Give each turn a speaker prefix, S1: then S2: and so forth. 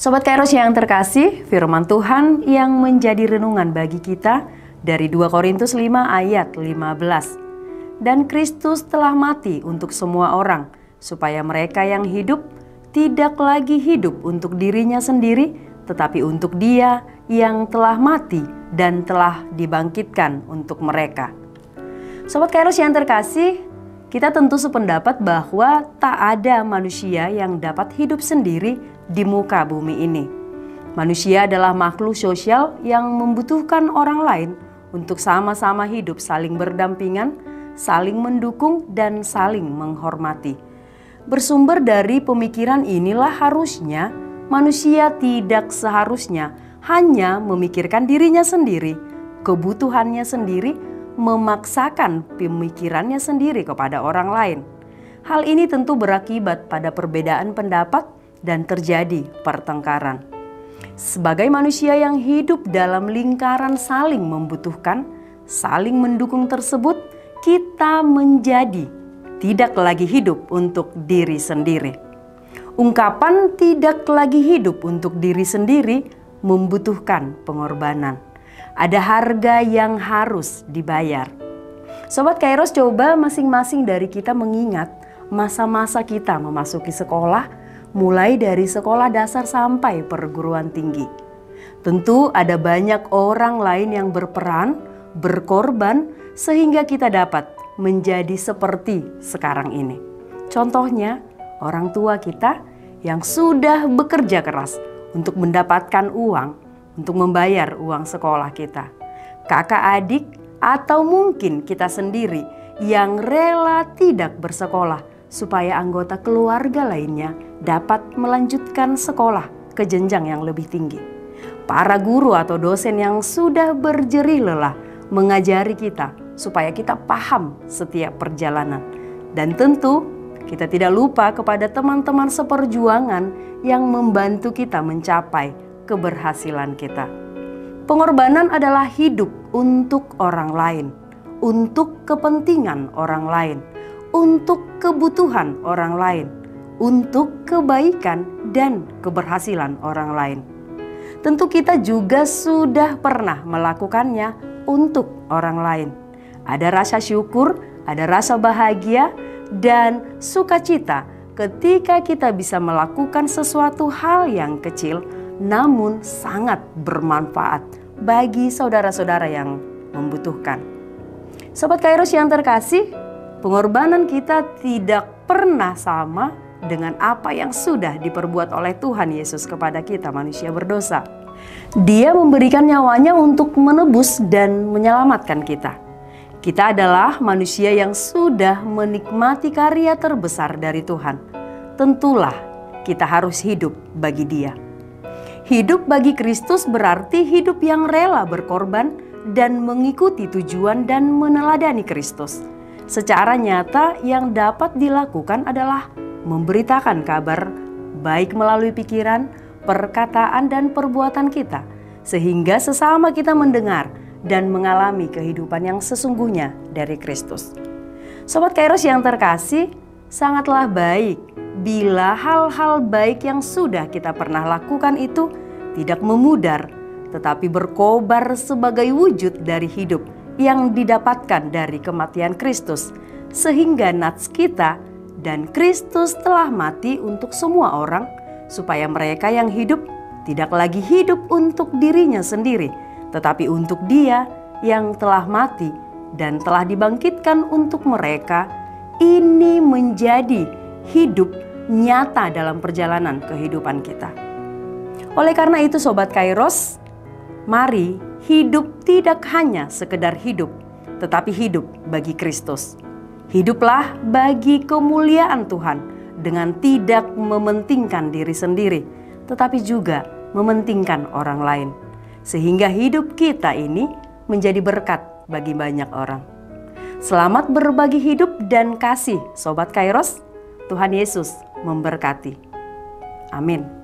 S1: Sobat Kairos yang terkasih, firman Tuhan yang menjadi renungan bagi kita dari 2 Korintus 5 ayat 15. Dan Kristus telah mati untuk semua orang, supaya mereka yang hidup tidak lagi hidup untuk dirinya sendiri, tetapi untuk Dia yang telah mati dan telah dibangkitkan untuk mereka. Sobat Kairos yang terkasih, kita tentu sependapat bahwa tak ada manusia yang dapat hidup sendiri di muka bumi ini. Manusia adalah makhluk sosial yang membutuhkan orang lain untuk sama-sama hidup saling berdampingan, saling mendukung, dan saling menghormati. Bersumber dari pemikiran inilah harusnya manusia tidak seharusnya hanya memikirkan dirinya sendiri, kebutuhannya sendiri, memaksakan pemikirannya sendiri kepada orang lain. Hal ini tentu berakibat pada perbedaan pendapat dan terjadi pertengkaran. Sebagai manusia yang hidup dalam lingkaran saling membutuhkan, saling mendukung tersebut, kita menjadi tidak lagi hidup untuk diri sendiri. Ungkapan tidak lagi hidup untuk diri sendiri membutuhkan pengorbanan. Ada harga yang harus dibayar. Sobat Kairos, coba masing-masing dari kita mengingat masa-masa kita memasuki sekolah, mulai dari sekolah dasar sampai perguruan tinggi. Tentu ada banyak orang lain yang berperan, berkorban, sehingga kita dapat menjadi seperti sekarang ini. Contohnya, orang tua kita yang sudah bekerja keras untuk mendapatkan uang, untuk membayar uang sekolah kita. Kakak adik, atau mungkin kita sendiri yang rela tidak bersekolah supaya anggota keluarga lainnya dapat melanjutkan sekolah ke jenjang yang lebih tinggi. Para guru atau dosen yang sudah berjerih lelah mengajari kita supaya kita paham setiap perjalanan. Dan tentu kita tidak lupa kepada teman-teman seperjuangan yang membantu kita mencapai keberhasilan kita. Pengorbanan adalah hidup untuk orang lain, untuk kepentingan orang lain, untuk kebutuhan orang lain, untuk kebaikan dan keberhasilan orang lain. Tentu kita juga sudah pernah melakukannya untuk orang lain. Ada rasa syukur, ada rasa bahagia, dan sukacita ketika kita bisa melakukan sesuatu hal yang kecil namun sangat bermanfaat bagi saudara-saudara yang membutuhkan. Sobat Kairos yang terkasih, pengorbanan kita tidak pernah sama dengan apa yang sudah diperbuat oleh Tuhan Yesus kepada kita manusia berdosa. Dia memberikan nyawanya untuk menebus dan menyelamatkan kita. Kita adalah manusia yang sudah menikmati karya terbesar dari Tuhan. Tentulah kita harus hidup bagi Dia. Hidup bagi Kristus berarti hidup yang rela berkorban dan mengikuti tujuan dan meneladani Kristus. Secara nyata yang dapat dilakukan adalah memberitakan kabar baik melalui pikiran, perkataan, dan perbuatan kita, sehingga sesama kita mendengar dan mengalami kehidupan yang sesungguhnya dari Kristus. Sobat Kairos yang terkasih, sangatlah baik bila hal-hal baik yang sudah kita pernah lakukan itu tidak memudar, tetapi berkobar sebagai wujud dari hidup yang didapatkan dari kematian Kristus, sehingga nats kita dan Kristus telah mati untuk semua orang, supaya mereka yang hidup tidak lagi hidup untuk dirinya sendiri, tetapi untuk Dia yang telah mati dan telah dibangkitkan untuk mereka. Ini menjadi hidup nyata dalam perjalanan kehidupan kita. Oleh karena itu Sobat Kairos, mari hidup tidak hanya sekedar hidup, tetapi hidup bagi Kristus. Hiduplah bagi kemuliaan Tuhan dengan tidak mementingkan diri sendiri, tetapi juga mementingkan orang lain. Sehingga hidup kita ini menjadi berkat bagi banyak orang. Selamat berbagi hidup dan kasih Sobat Kairos. Tuhan Yesus memberkati. Amin.